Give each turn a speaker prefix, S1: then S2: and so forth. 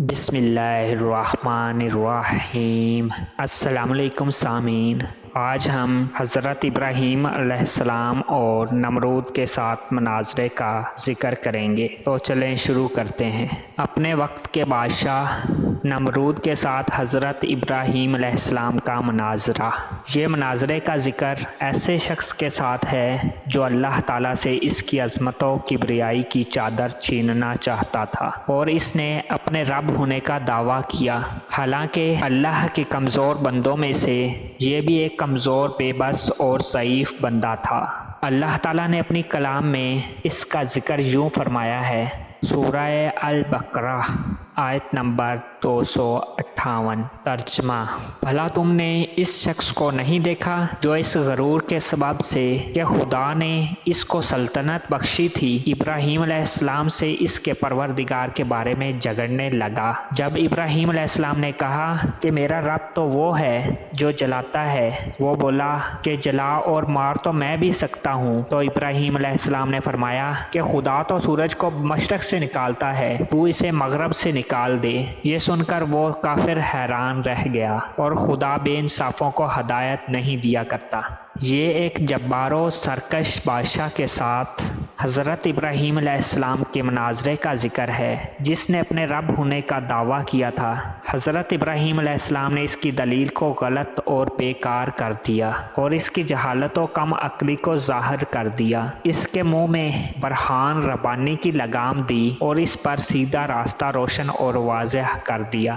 S1: بسم اللہ الرحمن الرحیم۔ السلام علیکم سامعین، آج ہم حضرت ابراہیم علیہ السلام اور نمرود کے ساتھ مناظرے کا ذکر کریں گے، تو چلیں شروع کرتے ہیں۔ اپنے وقت کے بادشاہ نمرود کے ساتھ حضرت ابراہیم علیہ السلام کا مناظرہ۔ یہ مناظرے کا ذکر ایسے شخص کے ساتھ ہے جو اللہ تعالیٰ سے اس کی عظمت و کبریائی کی چادر چھیننا چاہتا تھا، اور اس نے اپنے رب ہونے کا دعویٰ کیا، حالانکہ اللہ کے کمزور بندوں میں سے یہ بھی ایک کمزور، بے بس اور ضعیف بندہ تھا۔ اللہ تعالیٰ نے اپنی کلام میں اس کا ذکر یوں فرمایا ہے، سورہ البقرہ آیت نمبر 258۔ ترجمہ: بھلا تم نے اس شخص کو نہیں دیکھا جو اس غرور کے سبب سے کہ خدا نے اس کو سلطنت بخشی تھی، ابراہیم علیہ السلام سے اس کے پروردگار کے بارے میں جھگڑنے لگا۔ جب ابراہیم علیہ السلام نے کہا کہ میرا رب تو وہ ہے جو جلاتا ہے، وہ بولا کہ جلا اور مار تو میں بھی سکتا ہوں۔ تو ابراہیم علیہ السلام نے فرمایا کہ خدا تو سورج کو مشرق سے نکالتا ہے، تو اسے مغرب سے نکال دے۔ یہ سن کر وہ کافر حیران رہ گیا، اور خدا بے انصافوں کو ہدایت نہیں دیا کرتا۔ یہ ایک جبار و سرکش بادشاہ کے ساتھ حضرت ابراہیم علیہ السلام کے مناظرے کا ذکر ہے، جس نے اپنے رب ہونے کا دعویٰ کیا تھا۔ حضرت ابراہیم علیہ السلام نے اس کی دلیل کو غلط اور بیکار کر دیا، اور اس کی جہالت و کم عقلی کو ظاہر کر دیا۔ اس کے منہ میں برہان ربانی کی لگام دی، اور اس پر سیدھا راستہ روشن اور واضح کر دیا۔